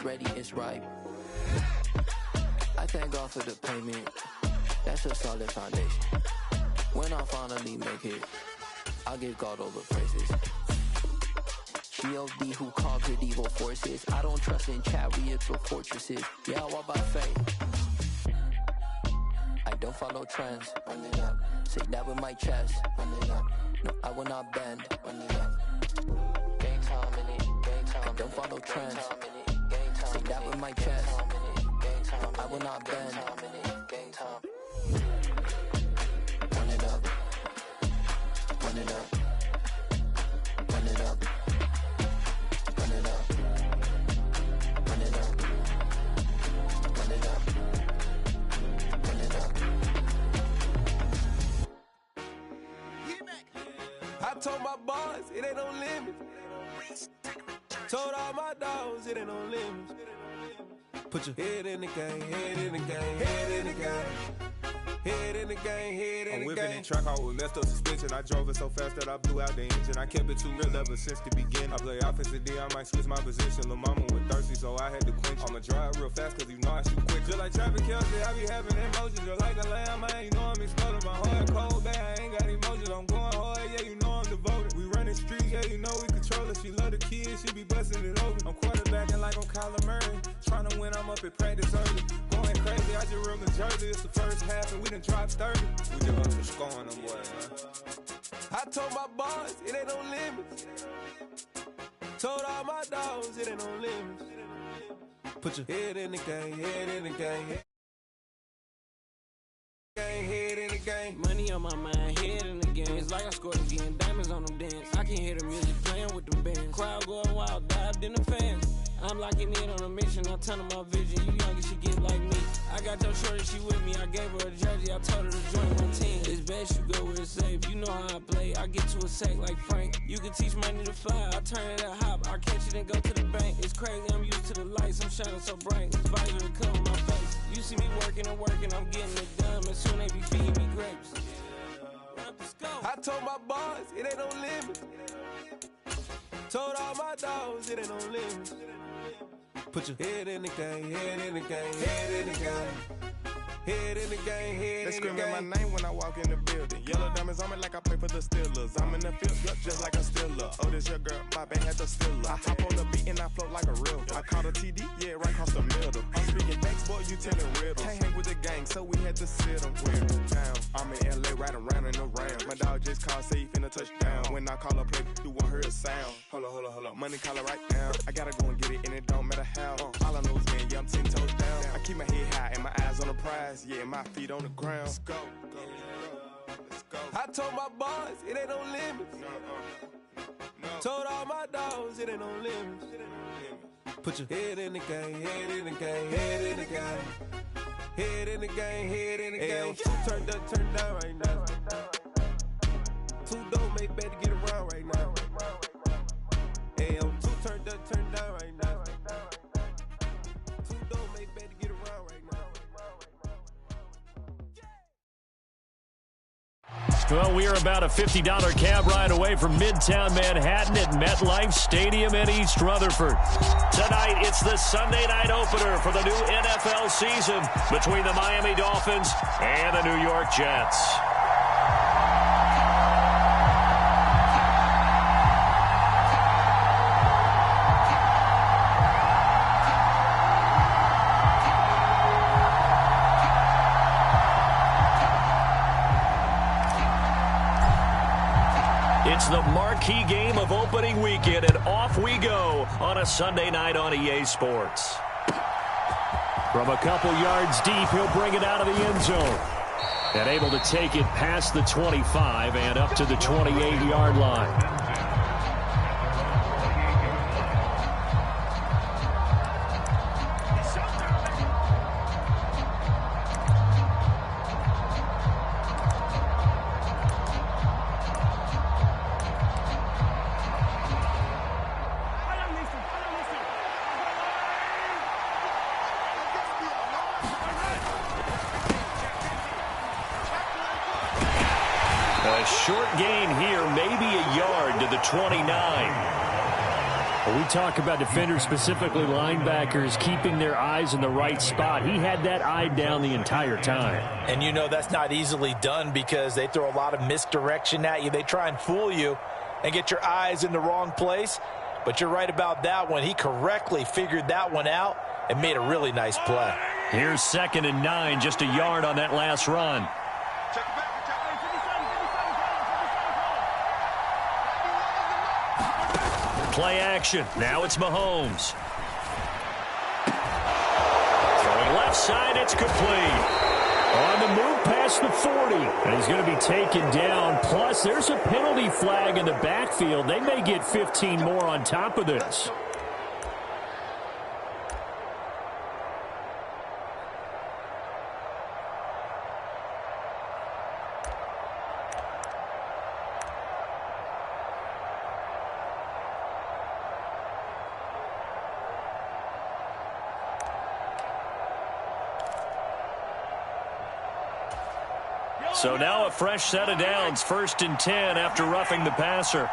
it's ready, it's ripe. I thank God for the payment. That's a solid foundation. When I finally make it, I'll give God all the praises. G.O.D. who conquered evil forces. I don't trust in chariots or fortresses. Yeah, I walk by faith. I don't follow trends. Run it up. Say that with my chest. Run it up. No, I will not bend. Run it up. Gang time in it. Gang time. I don't follow trends. Say that with my chest. I will not bend. Gang time. Run it up. Run it up. Run it up. Run it up. Run it up. Run it up. Run it up. I told my boys it ain't no limits. Told all my dogs it ain't no limits. Put your head in the game, head in the game, head in the game. Head in the game, head in the game. I'm whipping in track hall with messed up suspension. I drove it so fast that I blew out the engine. I kept it too real ever since the beginning. I play offensive D, I might switch my position. Lil' mama was thirsty, so I had to quench. I'ma drive real fast, cause you know I shoot quick. Just like Travis Kelce, I be having emotions. Just like a lamb, man, you know I'm exploding. My heart cold, bad, I ain't got emotions. I'm going hard, yeah, you know I'm devoted. We running streets, yeah, you know we control it. She love the kids, she be busting it open. I'm quarterbacking like I'm Kyler Murray. Trying to win, I'm up at practice early. Going crazy, I just real the jersey. It's the first half and we done dropped 30. We just up for scoring them boys, man. I told my boys it ain't no limits. Told all my dogs it ain't no limits. Put your head in the game, head in the game. Head in the game. Money on my mind, head in the game. It's like I scored again, diamonds on them dance. I can hear the music playing with them bands. Crowd going wild, dived in the fans. I'm locking in on a mission, I turn on my vision. You young, she get like me. I got your shorty, she with me. I gave her a jersey, I told her to join my team. It's best you go where it's safe. You know how I play. I get to a sack like Frank. You can teach money to fly. I turn it a hop. I catch it and go to the bank. It's crazy, I'm used to the lights. I'm shining so bright. This visor to cover my face. You see me working and working, I'm getting it done. And soon they be feeding me grapes. I told my boys it ain't no limits. Told all my dogs it ain't no limits. Put your head in the game, head in the game, head in the game. Head in the game, head They in the game. screaming my name when I walk in the building. Yellow diamonds on me like I play for the Steelers. I'm in the field, yep, just like a Steeler. Oh, this your girl, my band had the Steeler. I hop on the beat and I float like a river. I caught a TD, yeah, right across the middle. I'm speaking thanks, boy, you telling riddles. Can't hang with the gang, so we had to sit them down. I'm in LA, riding around and around. My dog just called, say he finna touchdown. When I call a play, you won't hear a sound. Hold up, money caller right now. I gotta go and get it, and it don't matter how. All I know is, man, yeah, I'm 10 toes down. I keep my head high and my eyes on the prize. Yeah, my feet on the ground. Let's go. Let's go. I told my boys it ain't no limits. No. Told all my dogs it ain't no limits. Put your head in the game, head in the game, head in the game. Head in the game, head in the game. Two turned up, turned down right now. Two don't make bad to get around right now. Two turned up, turned down right now. Two don't make bad to get around right now. Well, we are about a $50 cab ride away from Midtown Manhattan at MetLife Stadium in East Rutherford. Tonight, it's the Sunday night opener for the new NFL season between the Miami Dolphins and the New York Jets. It's the marquee game of opening weekend, and off we go on a Sunday night on EA Sports. From a couple yards deep, he'll bring it out of the end zone. And able to take it past the 25 and up to the 28-yard line. A short gain here, maybe a yard to the 29. Well, we talk about defenders, specifically linebackers, keeping their eyes in the right spot. He had that eye down the entire time. And you know that's not easily done because they throw a lot of misdirection at you. They try and fool you and get your eyes in the wrong place. But you're right about that one. He correctly figured that one out and made a really nice play. Here's 2nd and 9, just a yard on that last run. Play action. Now it's Mahomes. Throwing left side, it's complete. On the move past the 40. And he's going to be taken down. Plus, there's a penalty flag in the backfield. They may get 15 more on top of this. So now a fresh set of downs, 1st and 10 after roughing the passer.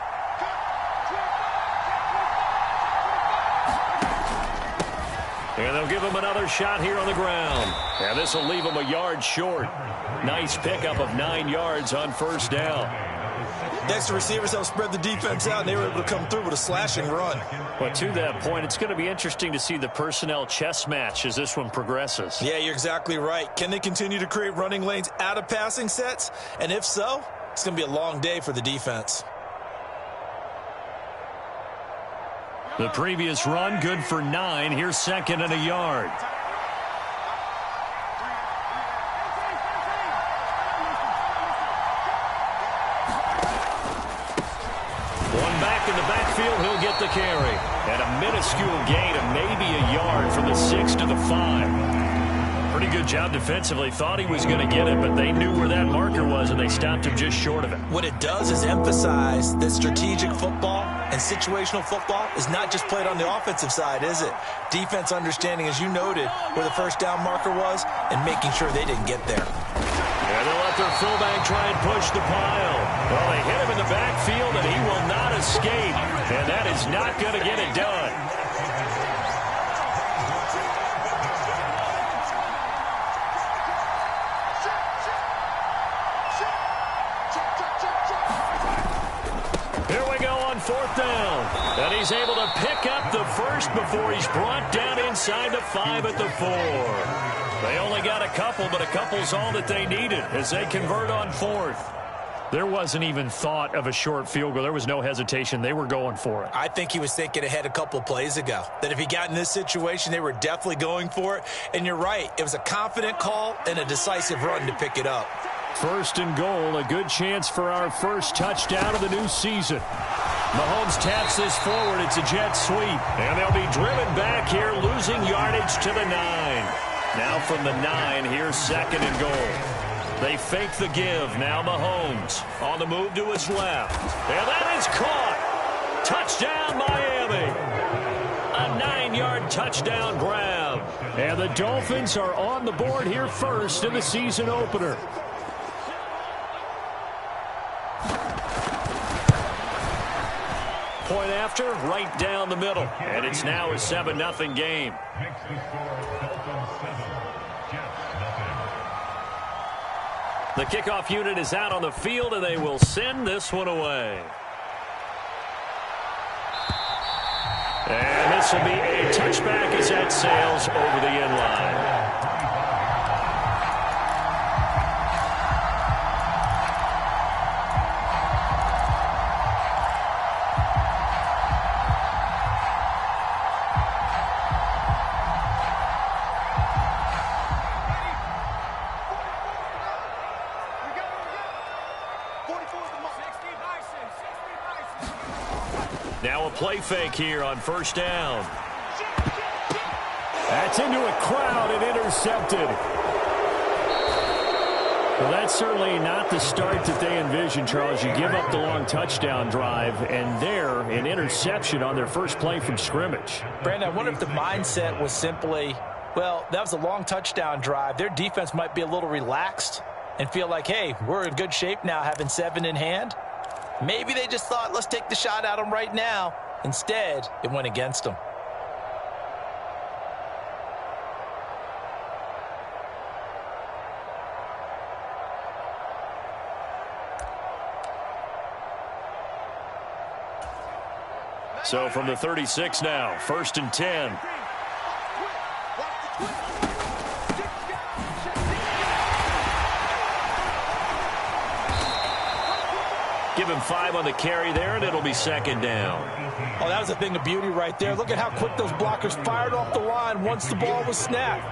And they'll give him another shot here on the ground. And this will leave him a yard short. Nice pickup of 9 yards on 1st down. Next, the receivers helped spread the defense out, and they were able to come through with a slashing run. But to that point, it's going to be interesting to see the personnel chess match as this one progresses. Yeah, you're exactly right. Can they continue to create running lanes out of passing sets? And if so, it's going to be a long day for the defense. The previous run, good for 9. Here's 2nd and a yard. In the backfield, he'll get the carry. And a minuscule gain of maybe a yard from the 6 to the 5. Pretty good job defensively. Thought he was going to get it, but they knew where that marker was, and they stopped him just short of it. What it does is emphasize that strategic football and situational football is not just played on the offensive side, is it? Defense understanding, as you noted, where the 1st down marker was and making sure they didn't get there. And they'll let their fullback try and push the pile. Well, they hit him in the backfield, and he will not escape. And that is not going to get it done. Here we go on 4th down. And he's able to pick up the first before he's brought down inside the 5 at the 4. They only got a couple, but a couple's all that they needed as they convert on 4th. There wasn't even thought of a short field goal. There was no hesitation. They were going for it. I think he was thinking ahead a couple of plays ago, that if he got in this situation, they were definitely going for it. And you're right. It was a confident call and a decisive run to pick it up. 1st and goal, a good chance for our first touchdown of the new season. Mahomes taps this forward. It's a jet sweep. And they'll be driven back here, losing yardage to the 9. Now from the 9, here's 2nd and goal. They fake the give. Now Mahomes on the move to his left. And that is caught. Touchdown, Miami. A 9-yard touchdown grab. And the Dolphins are on the board here first in the season opener. Point after, right down the middle. And it's now a 7-0 game. The kickoff unit is out on the field, and they will send this one away. And this will be a touchback as that sails over the end line. Now a play fake here on 1st down. That's into a crowd and intercepted. Well, that's certainly not the start that they envisioned, Charles. You give up the long touchdown drive, and there, an interception on their first play from scrimmage. Brandon, I wonder if the mindset was simply, well, that was a long touchdown drive. Their defense might be a little relaxed and feel like, hey, we're in good shape now having 7 in hand. Maybe they just thought, let's take the shot at them right now Instead, it went against him. So from the 36 now, 1st and 10. Give him 5 on the carry there, and it'll be 2nd down. Oh, that was a thing of beauty right there. Look at how quick those blockers fired off the line once the ball was snapped.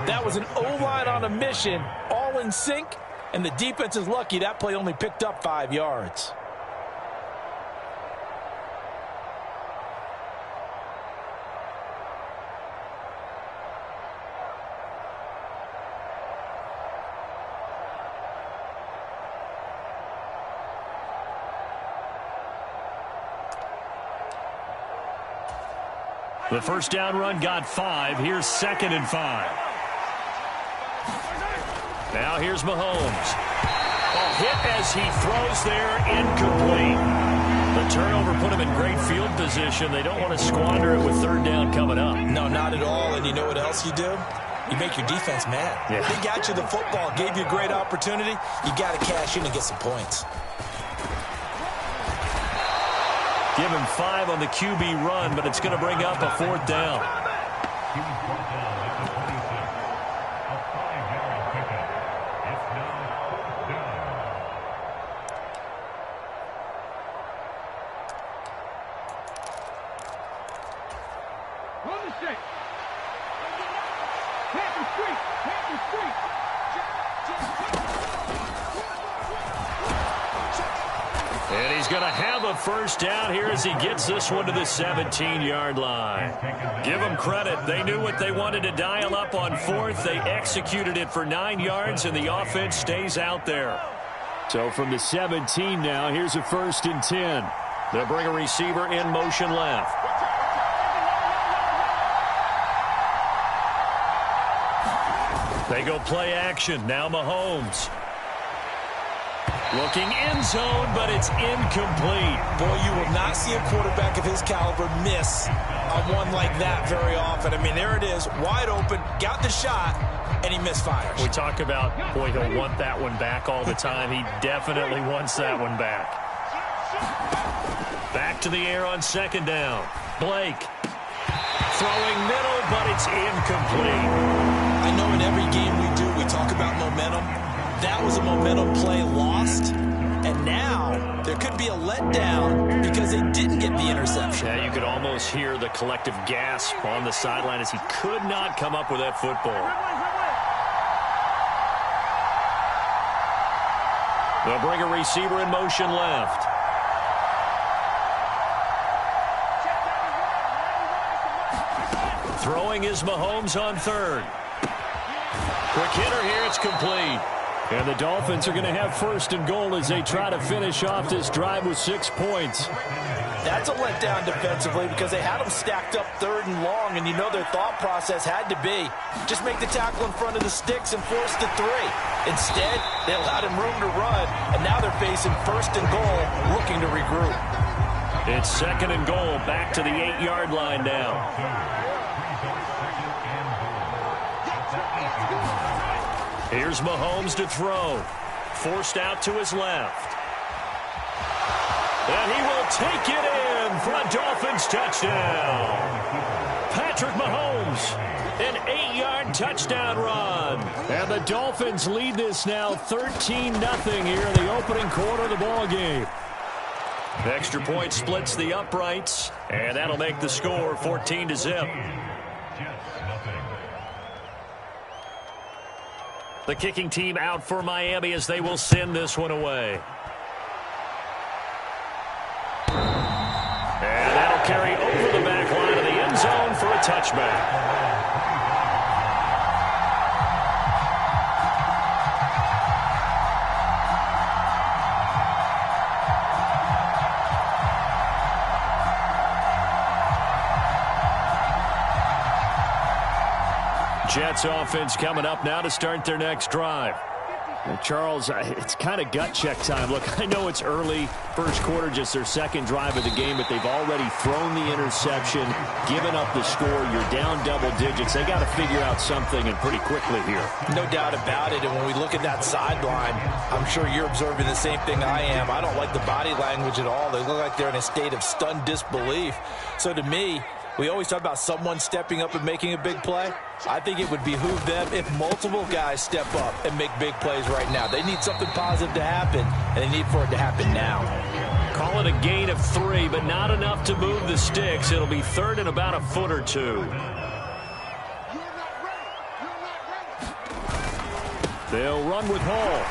That was an O-line on a mission, all in sync, and the defense is lucky that play only picked up 5 yards. The first down run got 5. Here's 2nd and 5. Now here's Mahomes. A hit as he throws there, incomplete. The turnover put him in great field position. They don't want to squander it with 3rd down coming up. No, not at all. And you know what else you do? You make your defense mad. Yeah. They got you the football, gave you a great opportunity. You got to cash in and get some points. Give him 5 on the QB run, but it's going to bring up a 4th down. And he's going to have a first down here as he gets this one to the 17-yard line. Give them credit. They knew what they wanted to dial up on 4th. They executed it for 9 yards, and the offense stays out there. So from the 17 now, here's a 1st and 10. They'll bring a receiver in motion left. They go play action. Now Mahomes. Looking end zone, but it's incomplete. Boy, you will not see a quarterback of his caliber miss on one like that very often. I mean, there it is, wide open, got the shot, and he misfires. We talk about, boy, he'll want that one back all the time. He definitely wants that one back. Back to the air on 2nd down. Blake throwing middle, but it's incomplete. I know in every game we do, we talk about momentum. That was a momentum play lost, and now there could be a letdown because they didn't get the interception. Yeah, you could almost hear the collective gasp on the sideline as he could not come up with that football. They'll bring a receiver in motion left. Throwing is Mahomes on 3rd. Quick hitter here, it's complete. And the Dolphins are going to have 1st and goal as they try to finish off this drive with 6 points. That's a letdown defensively because they had them stacked up 3rd and long, and you know their thought process had to be just make the tackle in front of the sticks and force the 3. Instead, they allowed him room to run, and now they're facing 1st and goal, looking to regroup. It's 2nd and goal, back to the 8-yard line now. Here's Mahomes to throw. Forced out to his left. And he will take it in for a Dolphins touchdown. Patrick Mahomes, an 8-yard touchdown run. And the Dolphins lead this now 13-0 here in the opening quarter of the ball game. Extra point splits the uprights, and that'll make the score 14-0. The kicking team out for Miami as they will send this one away. And that'll carry over the back line of the end zone for a touchback. Jets offense coming up now to start their next drive. Charles, it's kind of gut check time. Look, I know it's early, first quarter, just their second drive of the game, but they've already thrown the interception, given up the score. You're down double digits. They got to figure out something, and pretty quickly here. No doubt about it, and when we look at that sideline, I'm sure you're observing the same thing I am. I don't like the body language at all. They look like they're in a state of stunned disbelief. So to me, we always talk about someone stepping up and making a big play. I think it would behoove them if multiple guys step up and make big plays right now. They need something positive to happen, and they need for it to happen now. Call it a gain of 3, but not enough to move the sticks. It'll be third and about a foot or two. They'll run with Hall.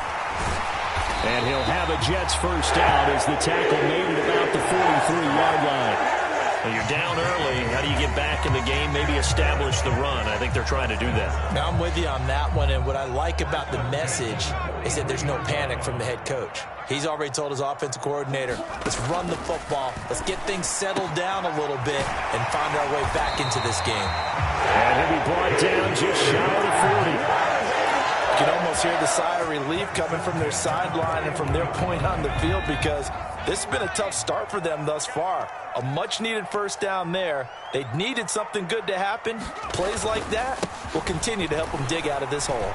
And he'll have a Jets first down as the tackle made it about the 43-yard line. Well, you're down early. How do you get back in the game? Maybe establish the run. I think they're trying to do that. Now, I'm with you on that one, and what I like about the message is that there's no panic from the head coach. He's already told his offensive coordinator, let's run the football, let's get things settled down a little bit, and find our way back into this game. And he'll be brought down just shy of the 40. You can almost hear the sigh of relief coming from their sideline and from their point on the field, because this has been a tough start for them thus far. A much-needed first down there. They needed something good to happen. Plays like that will continue to help them dig out of this hole.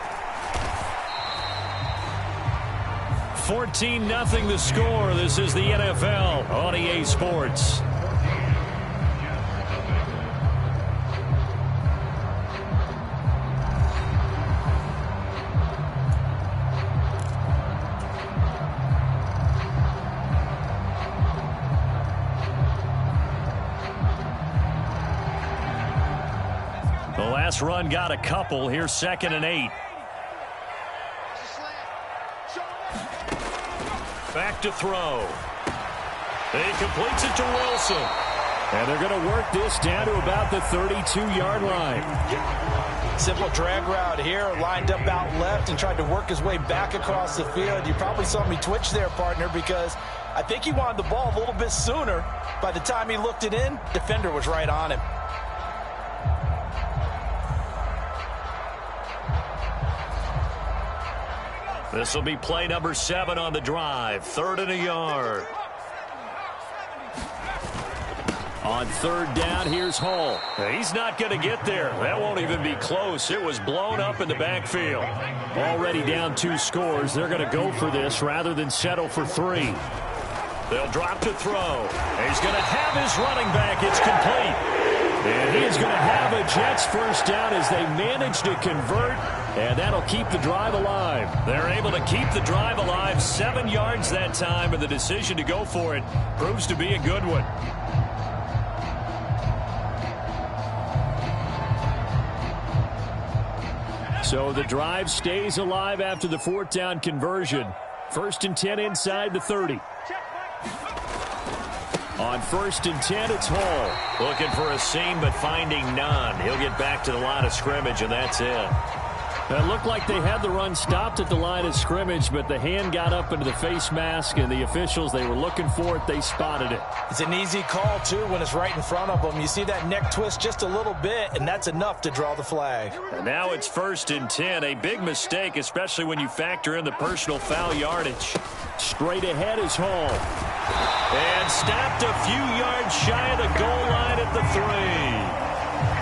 14-0 the score. This is the NFL on EA Sports. The last run got a couple. Here's 2nd and 8. Back to throw. He completes it to Wilson. And they're going to work this down to about the 32-yard line. Simple drag route here, lined up out left and tried to work his way back across the field. You probably saw me twitch there, partner, because I think he wanted the ball a little bit sooner. By the time he looked it in, defender was right on him. This will be play number 7 on the drive. 3rd and a yard. On 3rd down, here's Hall. He's not going to get there. That won't even be close. It was blown up in the backfield. Already down 2 scores. They're going to go for this rather than settle for 3. They'll drop to throw. He's going to have his running back. It's complete. And he is going to have a Jets first down as they manage to convert, and that'll keep the drive alive. They're able to keep the drive alive, 7 yards that time, and the decision to go for it proves to be a good one. So the drive stays alive after the 4th down conversion. 1st and 10 inside the 30. On 1st and 10, it's Hall. Looking for a seam, but finding none. He'll get back to the line of scrimmage, and that's it. It looked like they had the run stopped at the line of scrimmage, but the hand got up into the face mask, and the officials, they were looking for it. They spotted it. It's an easy call, too, when it's right in front of them. You see that neck twist just a little bit, and that's enough to draw the flag. And now it's 1st and 10. A big mistake, especially when you factor in the personal foul yardage. Straight ahead is Hall. And stopped a few yards shy of the goal line at the 3.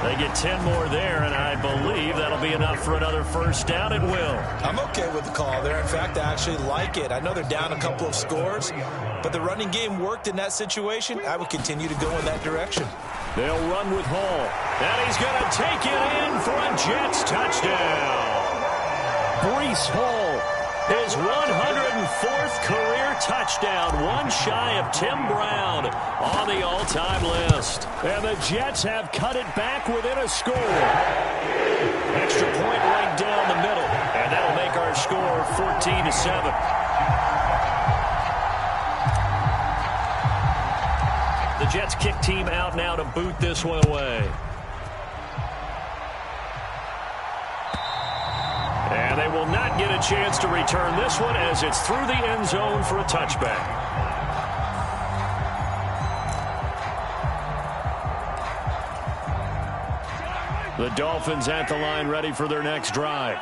They get 10 more there, and I believe that'll be enough for another first down. It will. I'm okay with the call there. In fact, I actually like it. I know they're down a couple of scores, but the running game worked in that situation. I would continue to go in that direction. They'll run with Hall. And he's going to take it in for a Jets touchdown. Breece Hall, his 104th career touchdown, one shy of Tim Brown on the all-time list. And the Jets have cut it back within a score. Extra point right down the middle, and that'll make our score 14-7. The Jets kick team out now to boot this one away. And they will not get a chance to return this one as it's through the end zone for a touchback. The Dolphins at the line ready for their next drive.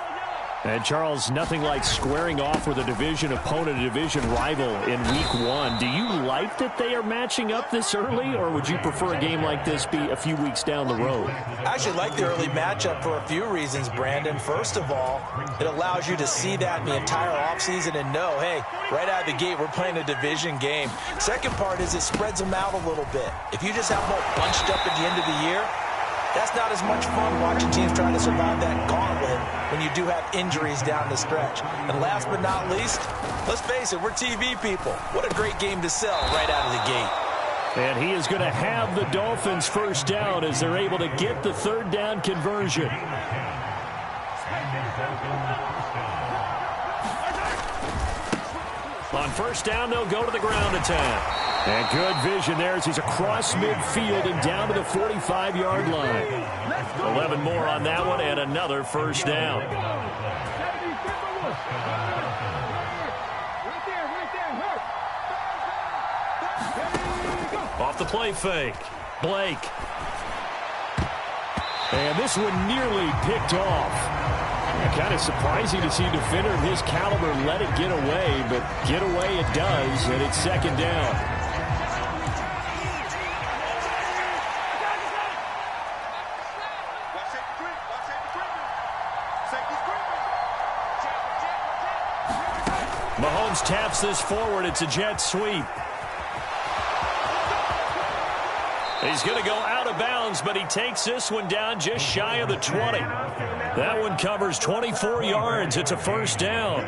And, Charles, nothing like squaring off with a division opponent, a division rival in week one. Do you like that they are matching up this early, or would you prefer a game like this be a few weeks down the road? I actually like the early matchup for a few reasons, Brandon. First of all, it allows you to see that in the entire offseason and know, hey, right out of the gate, we're playing a division game. Second part is it spreads them out a little bit. If you just have them all bunched up at the end of the year, that's not as much fun watching teams trying to survive that gauntlet when you do have injuries down the stretch. And last but not least, let's face it, we're TV people. What a great game to sell right out of the gate. And he is going to have the Dolphins first down as they're able to get the third down conversion. On first down, they'll go to the ground attack. And good vision there as he's across midfield and down to the 45-yard line. 11 more on that one and another first down. Off the play fake. Blake. And this one nearly picked off. Kind of surprising to see a defender of his caliber let it get away, but get away it does, and it's second down. Mahomes taps this forward. It's a jet sweep. He's going to go out of bounds, but he takes this one down just shy of the 20. That one covers 24 yards. It's a first down.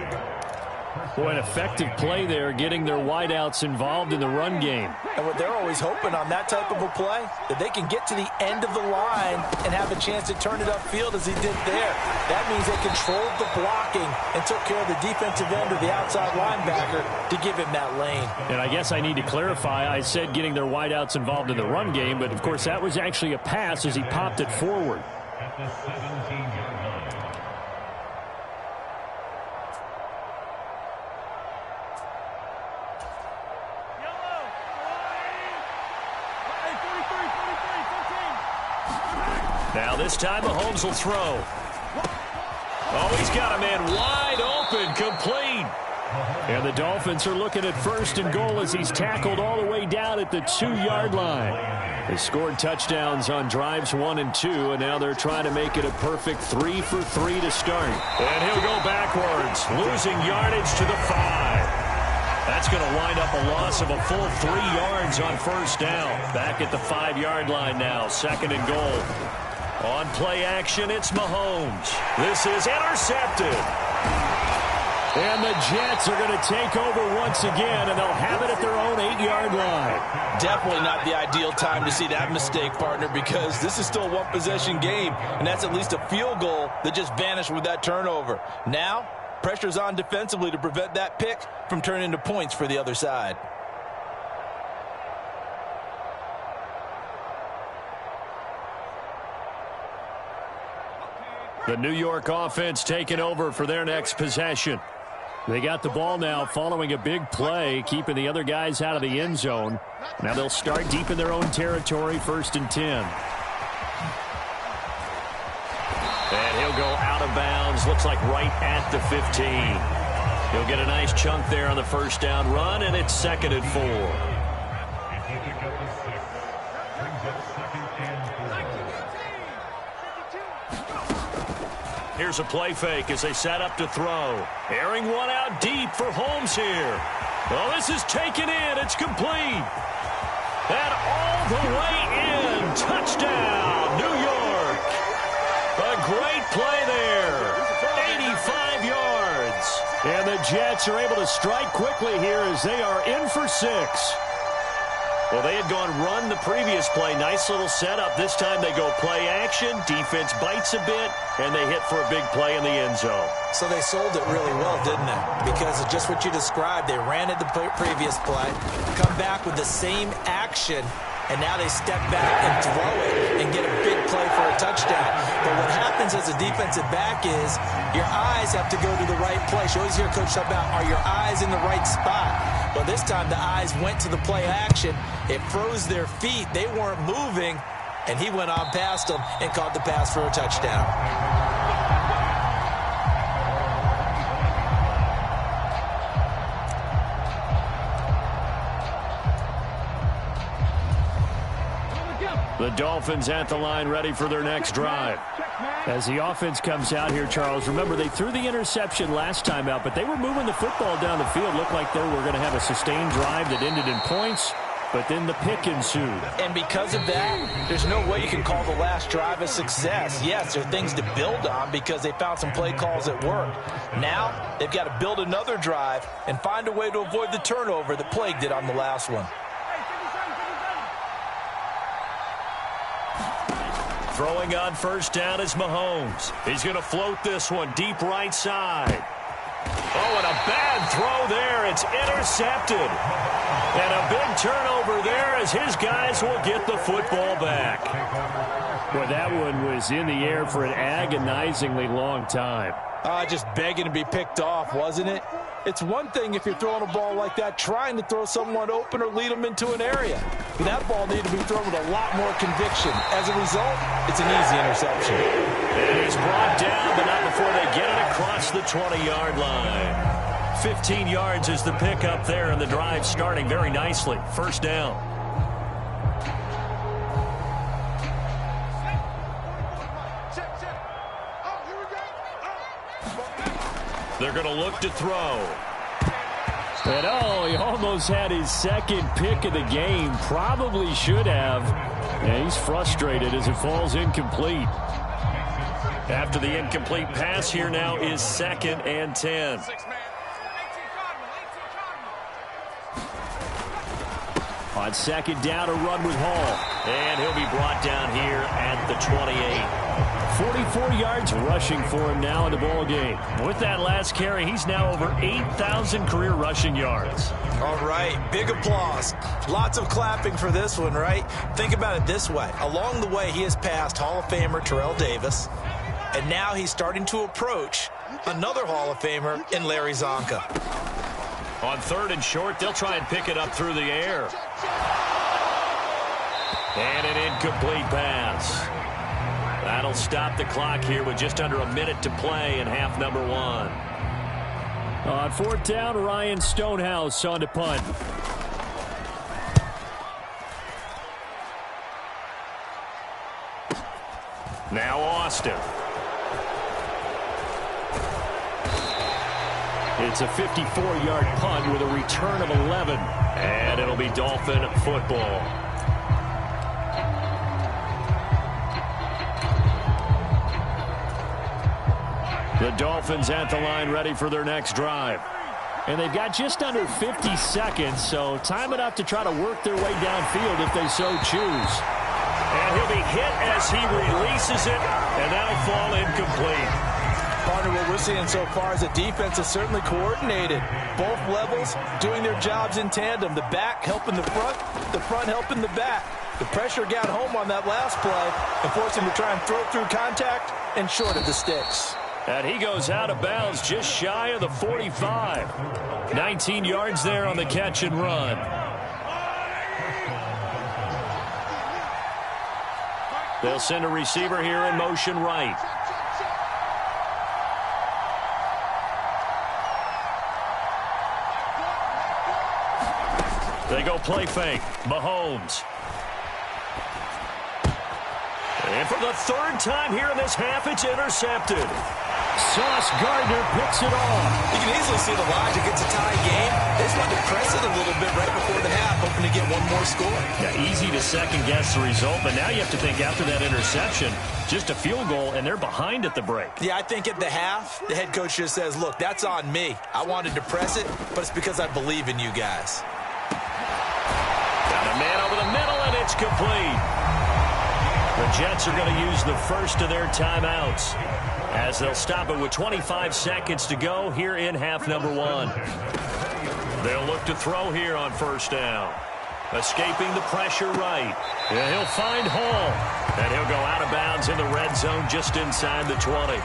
Boy, an effective play there, getting their wideouts involved in the run game. And what they're always hoping on that type of a play, that they can get to the end of the line and have a chance to turn it upfield as he did there. That means they controlled the blocking and took care of the defensive end or the outside linebacker to give him that lane. And I guess I need to clarify, I said getting their wideouts involved in the run game, but of course that was actually a pass as he popped it forward. Now this time Mahomes will throw. Oh, he's got a man wide open, complete. And the Dolphins are looking at first and goal as he's tackled all the way down at the 2-yard line. They scored touchdowns on drives 1 and 2, and now they're trying to make it a perfect 3 for 3 to start. And he'll go backwards, losing yardage to the 5. That's going to wind up a loss of a full 3 yards on first down. Back at the 5-yard line now, second and goal. On play action, it's Mahomes. This is intercepted. And the Jets are going to take over once again, and they'll have it at their own 8-yard line. Definitely not the ideal time to see that mistake, partner, because this is still a one-possession game, and that's at least a field goal that just vanished with that turnover. Now, pressure's on defensively to prevent that pick from turning into points for the other side. The New York offense taking over for their next possession. They got the ball now following a big play, keeping the other guys out of the end zone. Now they'll start deep in their own territory, 1st and 10. And he'll go out of bounds, looks like right at the 15. He'll get a nice chunk there on the first down run, and it's 2nd and 4. Here's a play fake as they set up to throw. Airing one out deep for Holmes here. Well, this is taken in. It's complete. And all the way in. Touchdown, New York. A great play there. 85 yards. And the Jets are able to strike quickly here as they are in for 6. Well, they had gone run the previous play. Nice little setup. This time they go play action. Defense bites a bit, and they hit for a big play in the end zone. So they sold it really well, didn't they? Because of just what you described. They ran at the previous play, come back with the same action, and now they step back and throw it and get a big play for a touchdown. But what happens as a defensive back is your eyes have to go to the right place. You always hear Coach talk about, are your eyes in the right spot? Well, this time the eyes went to the play action. It froze their feet. They weren't moving, and he went on past them and caught the pass for a touchdown. The Dolphins at the line ready for their next drive. As the offense comes out here, Charles, remember they threw the interception last time out, but they were moving the football down the field. Looked like they were going to have a sustained drive that ended in points, but then the pick ensued. And because of that, there's no way you can call the last drive a success. Yes, there are things to build on because they found some play calls that work. Now they've got to build another drive and find a way to avoid the turnover that plagued it on the last one. Throwing on first down is Mahomes. He's going to float this one deep right side. Oh, and a bad throw there. It's intercepted. And a big turnover there as his guys will get the football back. Boy, that one was in the air for an agonizingly long time. Just begging to be picked off, wasn't it? It's one thing if you're throwing a ball like that, trying to throw someone open or lead them into an area. But that ball needed to be thrown with a lot more conviction. As a result, it's an easy interception. It is brought down, but not before they get it across the 20-yard line. 15 yards is the pickup there, and the drive starting very nicely. First down. They're going to look to throw. And he almost had his second pick of the game. Probably should have. And he's frustrated as it falls incomplete. After the incomplete pass, here now is 2nd and 10. On second down, a run with Hall. And he'll be brought down here at the 28. 44 yards rushing for him now in the ball game. With that last carry, he's now over 8,000 career rushing yards. All right, big applause. Lots of clapping for this one, right? Think about it this way. Along the way, he has passed Hall of Famer Terrell Davis, and now he's starting to approach another Hall of Famer in Larry Zonka. On 3rd and short, they'll try and pick it up through the air. And an incomplete pass. That'll stop the clock here with just under a minute to play in half number 1. On 4th down, Ryan Stonehouse on to punt. Now Austin. It's a 54-yard punt with a return of 11. And it'll be Dolphin football. The Dolphins at the line ready for their next drive. And they've got just under 50 seconds, so time enough to try to work their way downfield if they so choose. And he'll be hit as he releases it, and that'll fall incomplete. Partner, what we're seeing so far is the defense is certainly coordinated. Both levels doing their jobs in tandem. The back helping the front helping the back. The pressure got home on that last play and forced him to try and throw through contact and short of the sticks. And he goes out of bounds just shy of the 45. 19 yards there on the catch and run. They'll send a receiver here in motion right. They go play fake. Mahomes. And for the 3rd time here in this half, it's intercepted. Sauce Gardner picks it off. You can easily see the logic. It's a tie game. They just wanted to press it a little bit right before the half, hoping to get one more score. Yeah, easy to second-guess the result, but now you have to think after that interception, just a field goal, and they're behind at the break. Yeah, I think at the half, the head coach just says, look, that's on me. I wanted to press it, but it's because I believe in you guys. Got a man over the middle, and it's complete. The Jets are going to use the first of their timeouts as they'll stop it with 25 seconds to go here in half number 1. They'll look to throw here on first down. Escaping the pressure right. Yeah, he'll find Hall. And he'll go out of bounds in the red zone just inside the 20.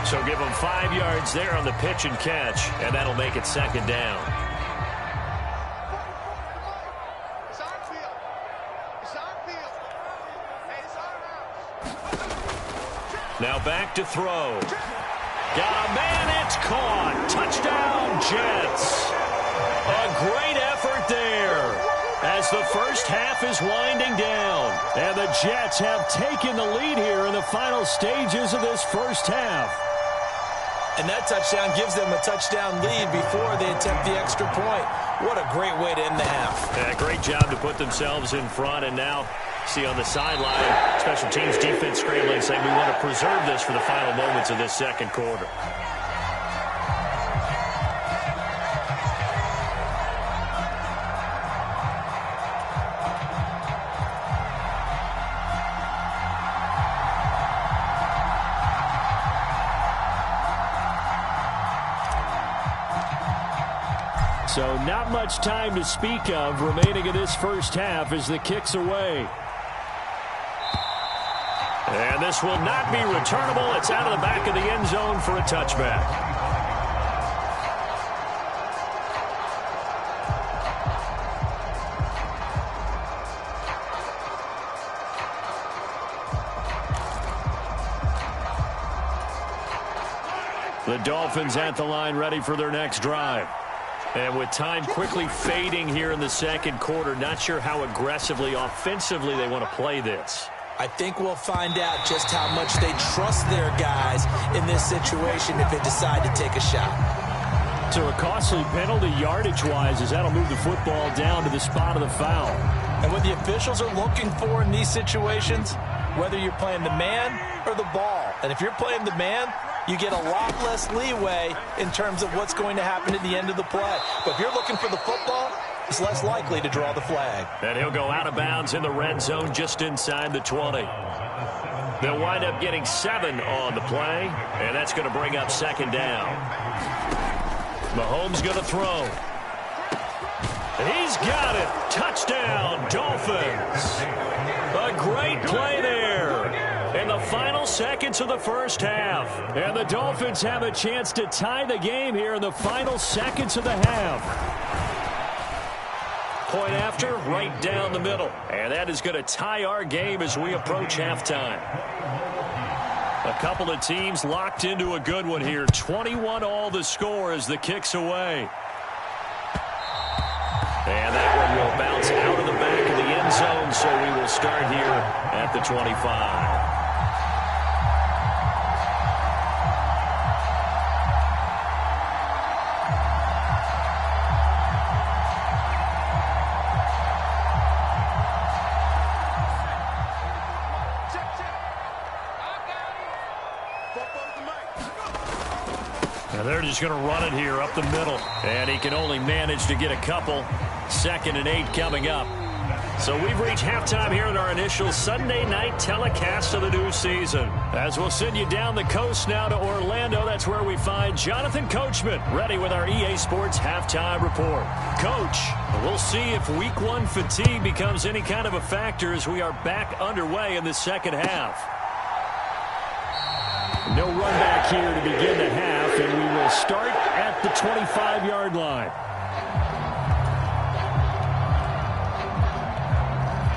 So give him 5 yards there on the pitch and catch, and that'll make it 2nd down. Now back to throw. Got a man, it's caught. Touchdown, Jets. A great effort there. as the first half is winding down. And the Jets have taken the lead here in the final stages of this first half. And that touchdown gives them a touchdown lead before they attempt the extra point. What a great way to end the half. Yeah, great job to put themselves in front. And now, see on the sideline, special teams defense scrambling, saying we want to preserve this for the final moments of this second quarter. So not much time to speak of remaining in this first half as the kick's away. And this will not be returnable. It's out of the back of the end zone for a touchback. The Dolphins at the line ready for their next drive. And with time quickly fading here in the second quarter, not sure how aggressively, offensively they want to play this. I think we'll find out just how much they trust their guys in this situation if they decide to take a shot. So a costly penalty yardage-wise as that'll move the football down to the spot of the foul. And what the officials are looking for in these situations, whether you're playing the man or the ball, and if you're playing the man, you get a lot less leeway in terms of what's going to happen at the end of the play. But if you're looking for the football, it's less likely to draw the flag. And he'll go out of bounds in the red zone just inside the 20. They'll wind up getting 7 on the play, and that's going to bring up second down. Mahomes going to throw. He's got it. Touchdown, Dolphins. A great play there in the final seconds of the first half. And the Dolphins have a chance to tie the game here in the final seconds of the half. Point after, right down the middle. And that is going to tie our game as we approach halftime. A couple of teams locked into a good one here. 21-all the score as the kick's away. And that one will bounce out of the back of the end zone, so we will start here at the 25. And they're just going to run it here up the middle. And he can only manage to get a couple. 2nd and 8 coming up. So we've reached halftime here in our initial Sunday night telecast of the new season. As we'll send you down the coast now to Orlando, that's where we find Jonathan Coachman ready with our EA Sports halftime report. Coach, we'll see if week 1 fatigue becomes any kind of a factor as we are back underway in the second half. No run back here to begin the half, and we will start at the 25-yard line.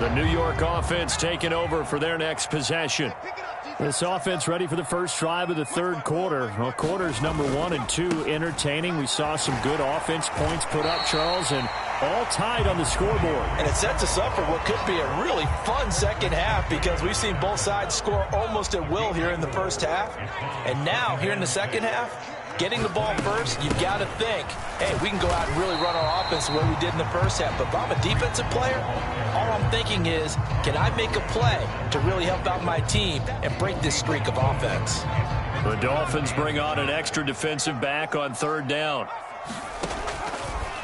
The New York offense taking over for their next possession. This offense ready for the first drive of the third quarter. Well, quarters number 1 and 2 entertaining. We saw some good offense points put up, Charles, and all tied on the scoreboard. And it sets us up for what could be a really fun second half because we've seen both sides score almost at will here in the first half. And now, here in the second half, getting the ball first, you've got to think, hey, we can go out and really run our offense the way we did in the first half. But if I'm a defensive player, all I'm thinking is, can I make a play to really help out my team and break this streak of offense? The Dolphins bring on an extra defensive back on 3rd down.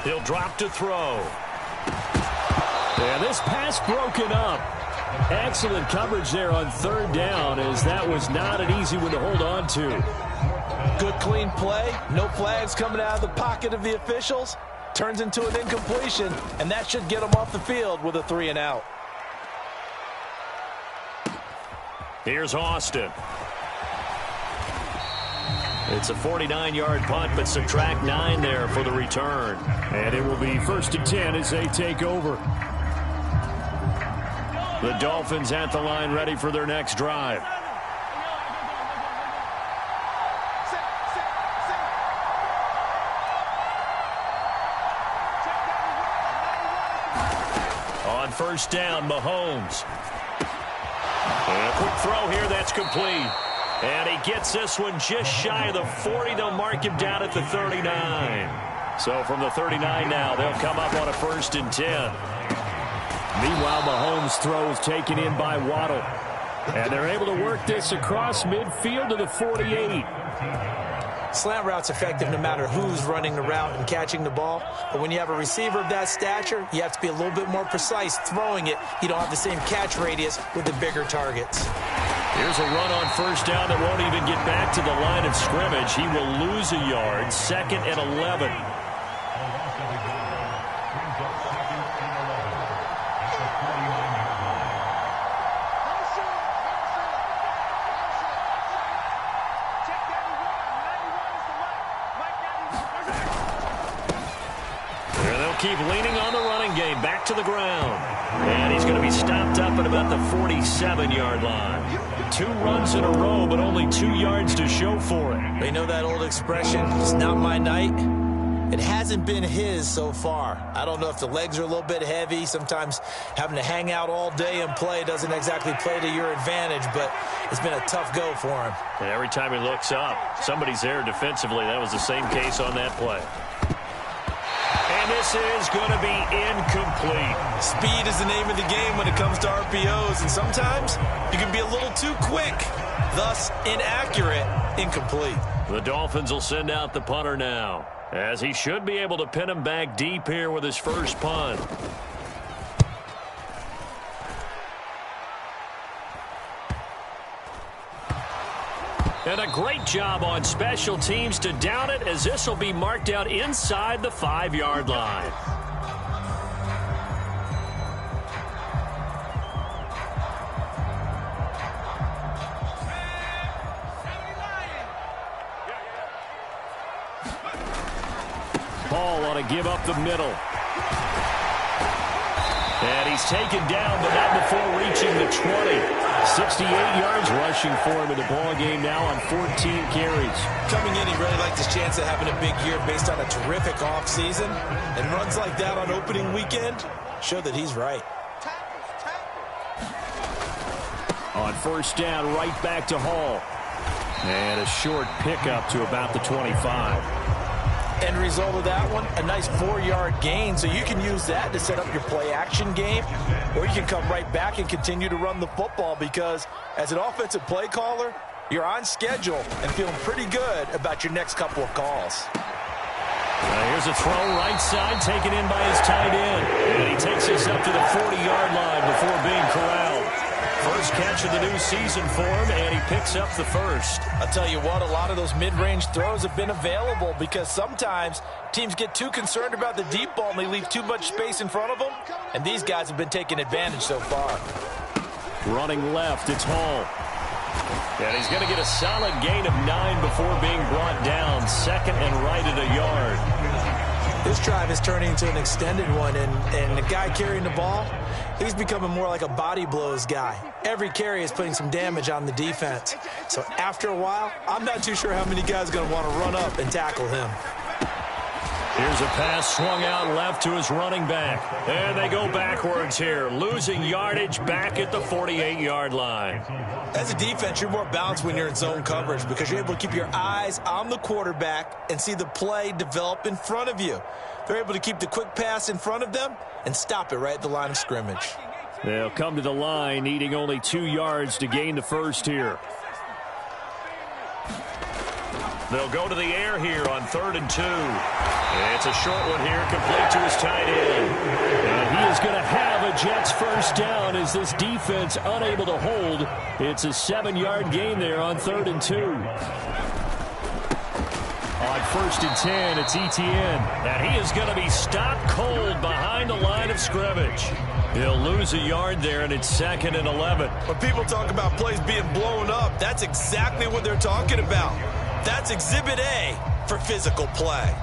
He'll drop to throw. And this pass broken up. Excellent coverage there on 3rd down, as that was not an easy one to hold on to. Good clean play. No flags coming out of the pocket of the officials. Turns into an incompletion, and that should get them off the field with a 3 and out. Here's Austin. It's a 49-yard punt, but subtract 9 there for the return. And it will be 1st and 10 as they take over. The Dolphins at the line ready for their next drive. on first down, Mahomes. And a quick throw here, that's complete. And he gets this one just shy of the 40. They'll mark him down at the 39. So from the 39 now, they'll come up on a 1st and 10. Meanwhile, Mahomes' throw is taken in by Waddle. And they're able to work this across midfield to the 48. Slant route's effective no matter who's running the route and catching the ball. But when you have a receiver of that stature, you have to be a little bit more precise throwing it. You don't have the same catch radius with the bigger targets. Here's a run on first down that won't even get back to the line of scrimmage. He will lose a yard. 2nd and 11. Keep leaning on the running game. Back to the ground. And he's going to be stopped up at about the 47-yard line. 2 runs in a row, but only 2 yards to show for it. They know that old expression, it's not my night. It hasn't been his so far. I don't know if the legs are a little bit heavy. Sometimes having to hang out all day and play doesn't exactly play to your advantage, but it's been a tough go for him. And every time he looks up, somebody's there defensively. That was the same case on that play. And this is going to be incomplete. Speed is the name of the game when it comes to RPOs, and sometimes you can be a little too quick, thus inaccurate, incomplete. The Dolphins will send out the punter now, as he should be able to pin him back deep here with his first punt. And a great job on special teams to down it, as this will be marked out inside the 5-yard line. Paul on to give up the middle. And he's taken down, but not before reaching the 20. 68 yards rushing for him in the ball game now on 14 carries. Coming in, he really liked his chance of having a big year based on a terrific offseason. And runs like that on opening weekend show that he's right. On first down, right back to Hall. And a short pickup to about the 25. End result of that one, a nice 4-yard gain. So you can use that to set up your play-action game, or you can come right back and continue to run the football, because as an offensive play caller, you're on schedule and feeling pretty good about your next couple of calls. Here's a throw right side, taken in by his tight end. And he takes us up to the 40-yard line before being corralled. First catch of the new season for him, and he picks up the first. I'll tell you what, a lot of those mid-range throws have been available, because sometimes teams get too concerned about the deep ball and they leave too much space in front of them, and these guys have been taking advantage so far. Running left, it's Hall. And he's going to get a solid gain of 9 before being brought down. 2nd and right at a yard. This drive is turning into an extended one, and the guy carrying the ball, he's becoming more like a body blows guy. Every carry is putting some damage on the defense. So after a while, I'm not too sure how many guys are going to want to run up and tackle him. Here's a pass swung out left to his running back. And they go backwards here, losing yardage back at the 48-yard line. As a defense, you're more balanced when you're in zone coverage, because you're able to keep your eyes on the quarterback and see the play develop in front of you. They're able to keep the quick pass in front of them and stop it right at the line of scrimmage. They'll come to the line, needing only 2 yards to gain the first here. They'll go to the air here on 3rd and 2. It's a short one here, complete to his tight end. And he is going to have a Jets first down as this defense unable to hold. It's a 7-yard gain there on 3rd and 2. On 1st and 10, it's Etienne. And he is going to be stopped cold behind the line of scrimmage. He'll lose a yard there, and it's 2nd and 11. When people talk about plays being blown up, that's exactly what they're talking about. That's Exhibit A for physical play.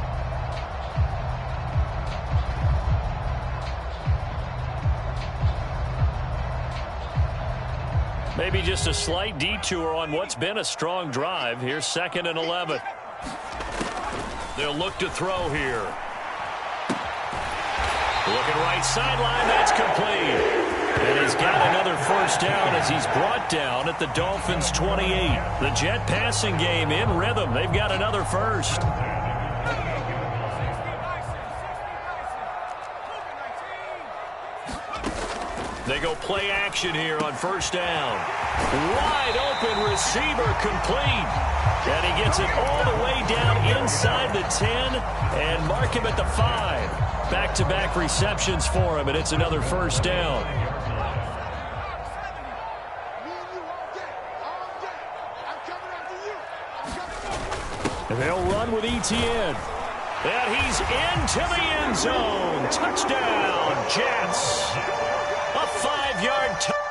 Maybe just a slight detour on what's been a strong drive. Here's 2nd and 11. They'll look to throw here. Looking right sideline, that's complete. And he's got another first down as he's brought down at the Dolphins' 28. The Jet passing game in rhythm. They've got another first. They go play action here on first down. Wide open receiver complete. And he gets it all the way down inside the 10 and mark him at the 5. Back-to-back receptions for him, and it's another first down. And they'll run with ETN. And he's into the end zone. Touchdown, Jets. A 5-yard touchdown.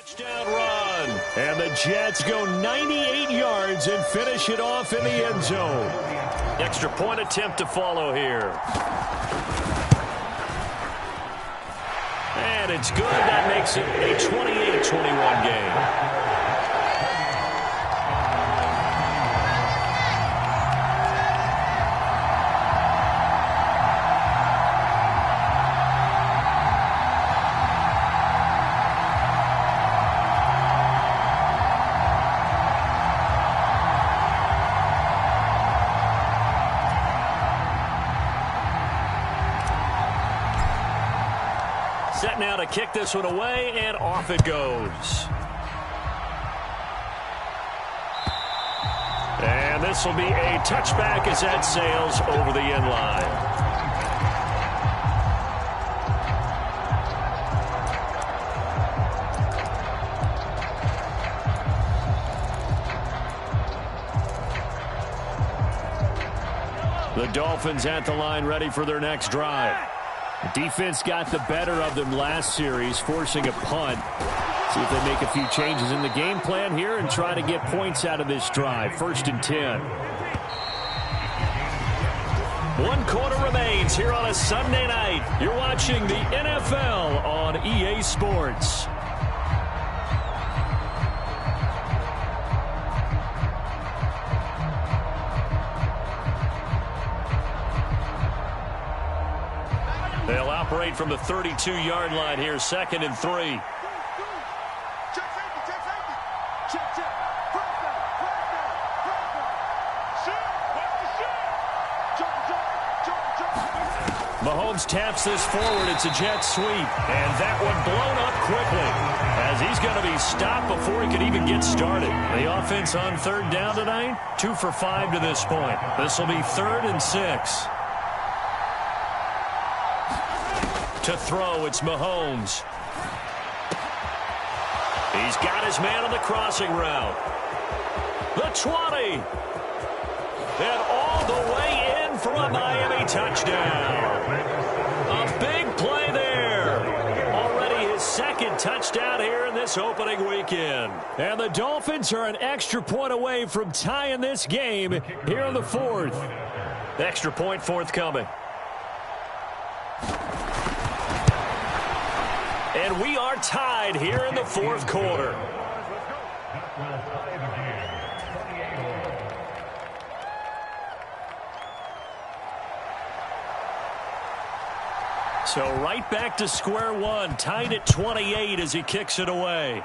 Touchdown run. And the Jets go 98 yards and finish it off in the end zone. Extra point attempt to follow here. And it's good. That makes it a 28-21 game. Set now to kick this one away, and off it goes. And this will be a touchback as that sails over the end line. Dolphins at the line, ready for their next drive. The defense got the better of them last series, forcing a punt. See if they make a few changes in the game plan here and try to get points out of this drive. 1st and 10. 1 quarter remains here on a Sunday night. You're watching the NFL on EA Sports. They'll operate from the 32-yard line here, 2nd and 3. Mahomes taps this forward. It's a jet sweep. And that one blown up quickly as he's going to be stopped before he could even get started. The offense on 3rd down tonight, 2 for 5 to this point. This will be 3rd and 6. To throw, it's Mahomes. He's got his man on the crossing route. The 20. And all the way in for a Miami touchdown. A big play there. Already his 2nd touchdown here in this opening weekend. And the Dolphins are an extra point away from tying this game here in the 4th. Extra point forthcoming. And we are tied here in the 4th quarter. So right back to square one, tied at 28 as he kicks it away.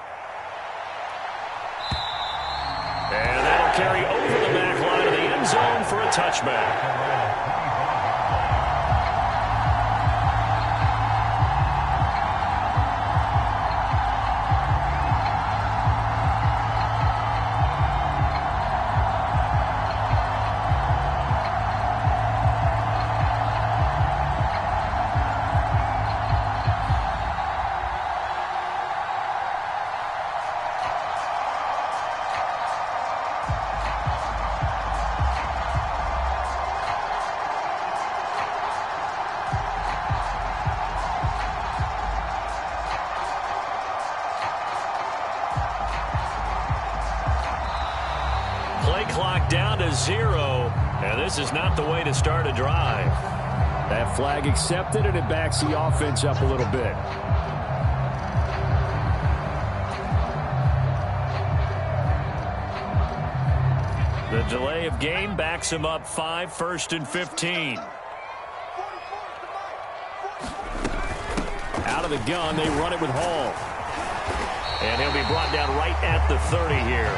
And that'll carry over the back line of the end zone for a touchback. Clock down to 0, and this is not the way to start a drive. That flag accepted, and it backs the offense up a little bit. The delay of game backs him up 5, 1st and 15. Out of the gun, they run it with Hall. And he'll be brought down right at the 30 here.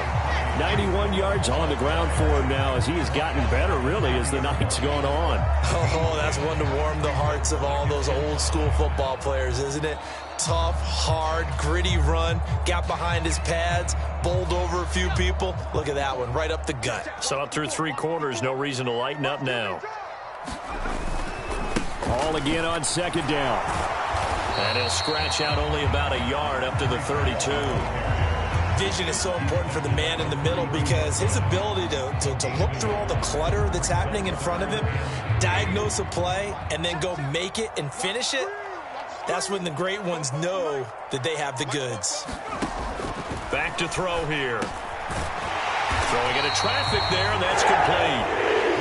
91 yards on the ground for him now as he has gotten better, really, as the night's gone on. Oh, that's one to warm the hearts of all those old-school football players, isn't it? Tough, hard, gritty run, got behind his pads, bowled over a few people. Look at that one, right up the gut. So up through 3 quarters, no reason to lighten up now. Hall again on 2nd down. And he'll scratch out only about a yard up to the 32. Vision is so important for the man in the middle because his ability to look through all the clutter that's happening in front of him, diagnose a play, and then go make it and finish it, that's when the great ones know that they have the goods. Back to throw here. Throwing into traffic there, and that's complete.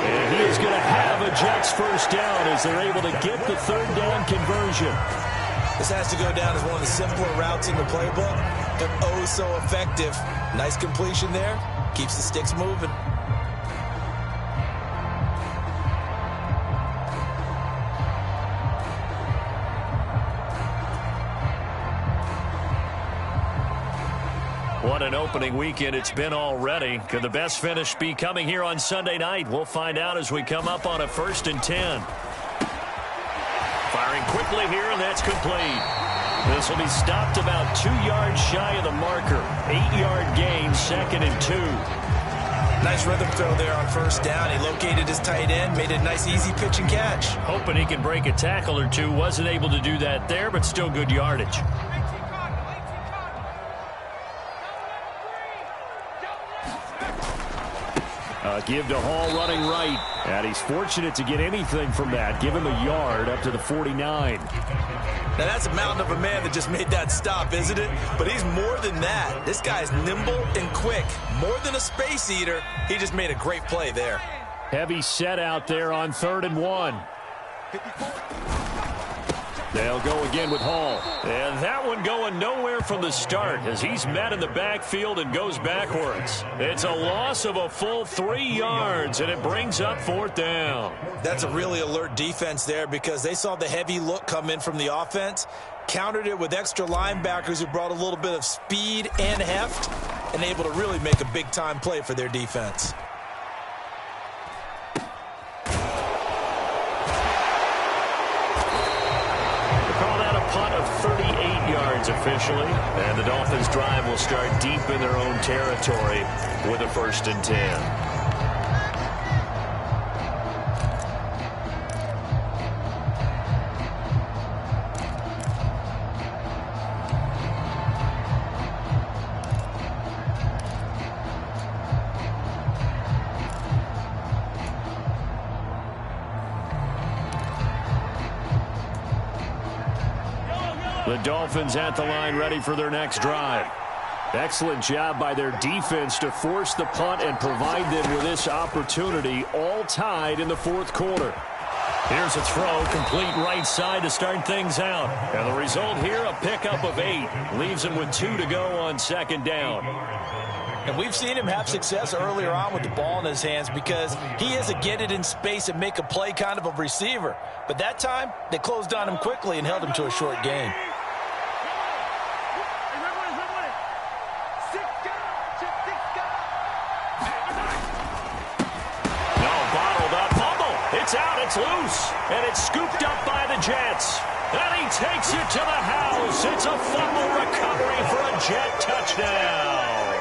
And he is going to have a Jets 1st down as they're able to get the 3rd down conversion. This has to go down as one of the simpler routes in the playbook, but oh so effective. Nice completion there. Keeps the sticks moving. What an opening weekend it's been already. Could the best finish be coming here on Sunday night? We'll find out as we come up on a 1st and 10. Firing quickly here, and that's complete. This will be stopped about 2 yards shy of the marker. 8-yard gain, 2nd and 2. Nice rhythm throw there on 1st down. He located his tight end, made a nice easy pitch and catch. Hoping he can break a tackle or two. Wasn't able to do that there, but still good yardage. Give to Hall running right. And he's fortunate to get anything from that. Give him a yard up to the 49. Now, that's a mountain of a man that just made that stop, isn't it? But he's more than that. This guy's nimble and quick. More than a space eater. He just made a great play there. Heavy set out there on 3rd and 1. They'll go again with Hall. And that one going nowhere from the start as he's met in the backfield and goes backwards. It's a loss of a full 3 yards, and it brings up 4th down. That's a really alert defense there because they saw the heavy look come in from the offense, countered it with extra linebackers who brought a little bit of speed and heft, and able to really make a big-time play for their defense. Punt of 38 yards officially, and the Dolphins' drive will start deep in their own territory with a 1st and 10. The Dolphins at the line ready for their next drive. Excellent job by their defense to force the punt and provide them with this opportunity, all tied in the 4th quarter. Here's a throw, complete right side to start things out. And the result here, a pickup of 8. Leaves him with 2 to go on 2nd down. And we've seen him have success earlier on with the ball in his hands because he is a get it in space and make a play kind of a receiver. But that time, they closed on him quickly and held him to a short gain. It's out, it's loose, and it's scooped up by the Jets. And he takes it to the house. It's a fumble recovery for a Jet touchdown.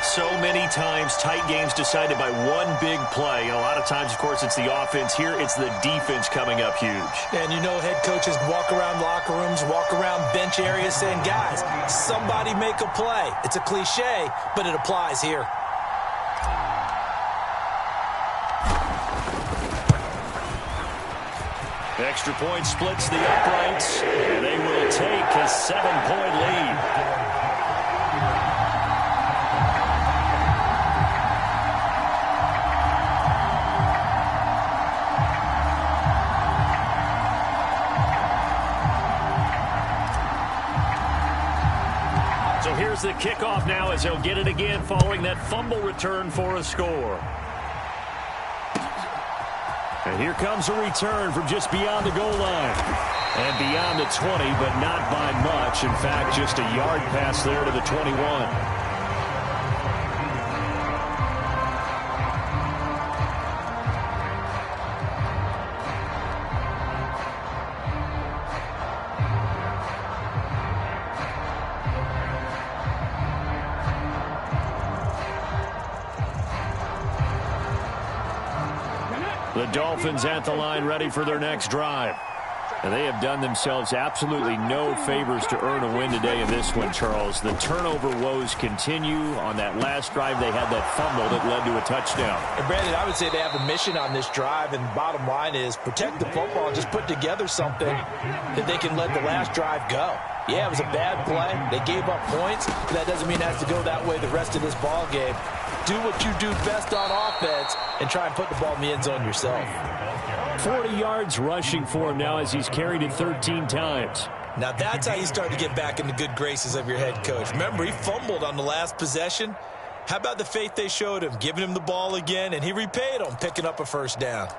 So many times tight games decided by one big play. And a lot of times, of course, it's the offense. Here, it's the defense coming up huge. And you know head coaches walk around locker rooms, walk around bench areas saying, guys, somebody make a play. It's a cliche, but it applies here. Extra point splits the uprights, and they will take a 7-point lead. So here's the kickoff now as they'll get it again following that fumble return for a score. And here comes a return from just beyond the goal line. And beyond the 20, but not by much. In fact, just a yard pass there to the 21. The Dolphins at the line ready for their next drive. And they have done themselves absolutely no favors to earn a win today in this one, Charles. The turnover woes continue. On that last drive, they had that fumble that led to a touchdown. And Brandon, I would say they have a mission on this drive, and the bottom line is protect the football and just put together something that they can let the last drive go. Yeah, it was a bad play. They gave up points, but that doesn't mean it has to go that way the rest of this ball game. Do what you do best on offense and try and put the ball in the end zone yourself. 40 yards rushing for him now as he's carried it 13 times. Now that's how you start to get back in the good graces of your head coach. Remember, he fumbled on the last possession. How about the faith they showed him, giving him the ball again, and he repaid them, picking up a first down.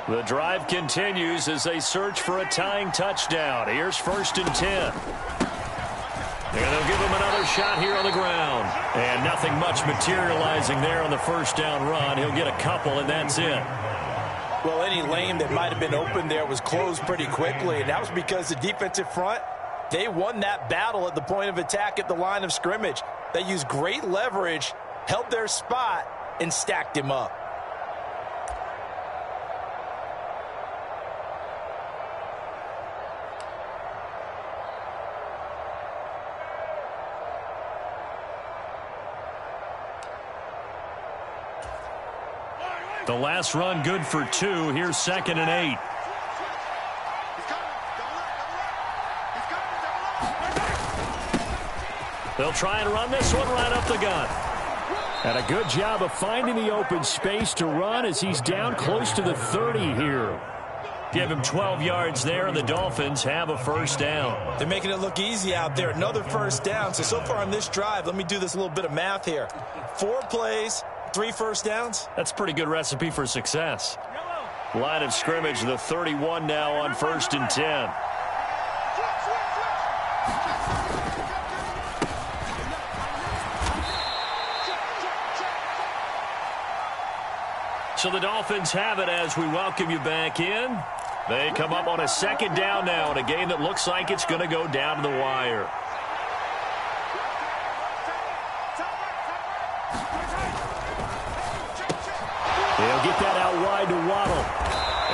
The drive continues as they search for a tying touchdown. Here's 1st and 10. And they'll give him another shot here on the ground. And nothing much materializing there on the first down run. He'll get a couple, and that's it. Well, any lane that might have been open there was closed pretty quickly, and that was because the defensive front, they won that battle at the point of attack at the line of scrimmage. They used great leverage, held their spot, and stacked him up. The last run good for 2. Here's 2nd and 8. They'll try and run this one right up the gut. And a good job of finding the open space to run as he's down close to the 30 here. Give him 12 yards there, and the Dolphins have a first down. They're making it look easy out there. Another first down. So far on this drive, let me do this little bit of math here. 4 plays, 3 first downs. That's a pretty good recipe for success. Line of scrimmage, the 31 now on 1st and 10. So the Dolphins have it as we welcome you back in. They come up on a 2nd down now in a game that looks like it's going to go down to the wire. They'll get that out wide to Waddle.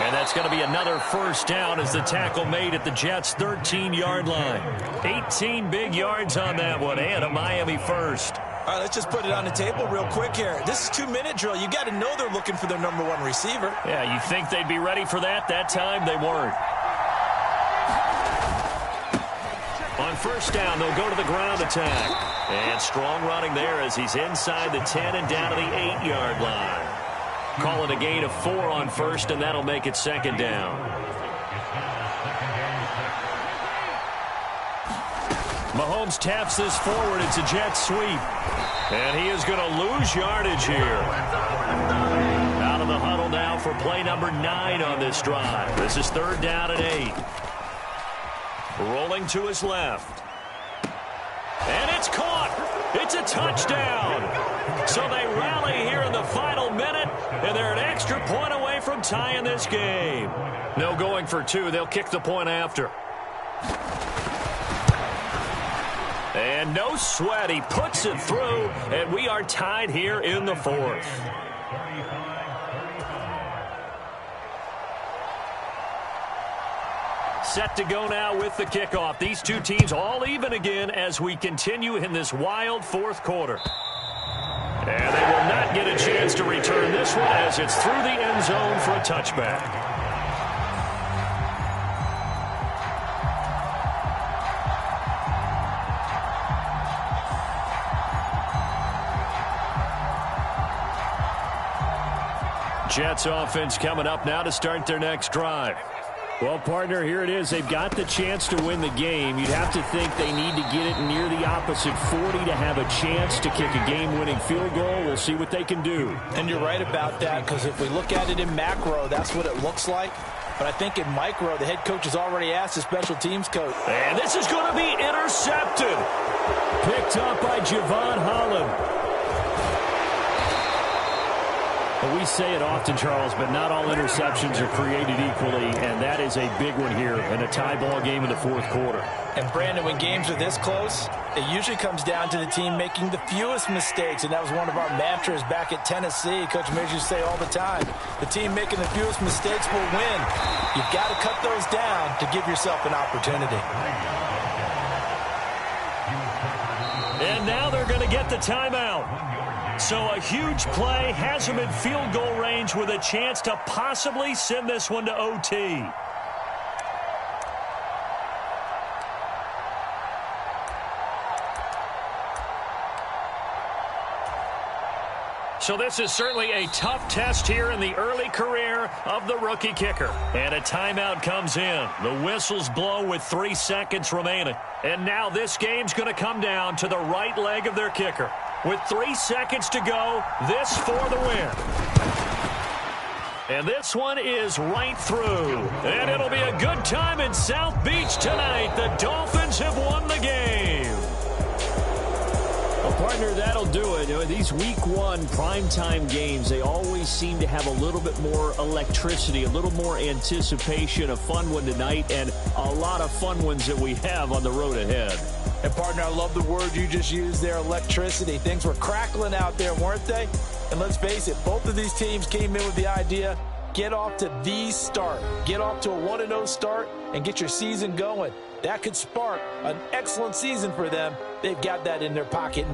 And that's going to be another first down as the tackle made at the Jets' 13-yard line. 18 big yards on that one, and a Miami first. All right, let's just put it on the table real quick here. This is 2-minute drill. You got to know they're looking for their number 1 receiver. Yeah, you think they'd be ready for that? That time they weren't. On first down, they'll go to the ground attack. And strong running there as he's inside the 10 and down to the 8-yard line. Call it a gain of 4 on first, and that'll make it 2nd down. Mahomes taps this forward. It's a jet sweep. And he is going to lose yardage here. Out of the huddle now for play number 9 on this drive. This is 3rd down and 8. Rolling to his left. And it's caught. It's a touchdown. So they rally here in the final minute, and they're an extra point away from tying this game. No going for 2. They'll kick the point after. And no sweat. He puts it through, and we are tied here in the 4th. Set to go now with the kickoff. These two teams all even again as we continue in this wild 4th quarter. And they will not get a chance to return this one as it's through the end zone for a touchback. Jets offense coming up now to start their next drive. Well, partner, here it is. They've got the chance to win the game. You'd have to think they need to get it near the opposite 40 to have a chance to kick a game-winning field goal. We'll see what they can do. And you're right about that, because if we look at it in macro, that's what it looks like. But I think in micro, the head coach has already asked the special teams coach. And this is going to be intercepted. Picked up by Javon Holland. We say it often, Charles, but not all interceptions are created equally, and that is a big one here in a tie ball game in the 4th quarter. And, Brandon, when games are this close, it usually comes down to the team making the fewest mistakes, and that was one of our mantras back at Tennessee. Coach Mears used to say all the time, the team making the fewest mistakes will win. You've got to cut those down to give yourself an opportunity. And now they're going to get the timeout. So a huge play has them in field goal range with a chance to possibly send this one to OT. So this is certainly a tough test here in the early career of the rookie kicker. And a timeout comes in. The whistles blow with 3 seconds remaining. And now this game's going to come down to the right leg of their kicker. With 3 seconds to go, this for the win. And this one is right through. And it'll be a good time in South Beach tonight. The Dolphins have won the game. Well, partner, that'll do it. These week 1 primetime games, they always seem to have a little bit more electricity, a little more anticipation, a fun one tonight, and a lot of fun ones that we have on the road ahead. And, partner, I love the word you just used there, electricity. Things were crackling out there, weren't they? And let's face it, both of these teams came in with the idea, get off to the start. Get off to a 1-0 start and get your season going. That could spark an excellent season for them. They've got that in their pocket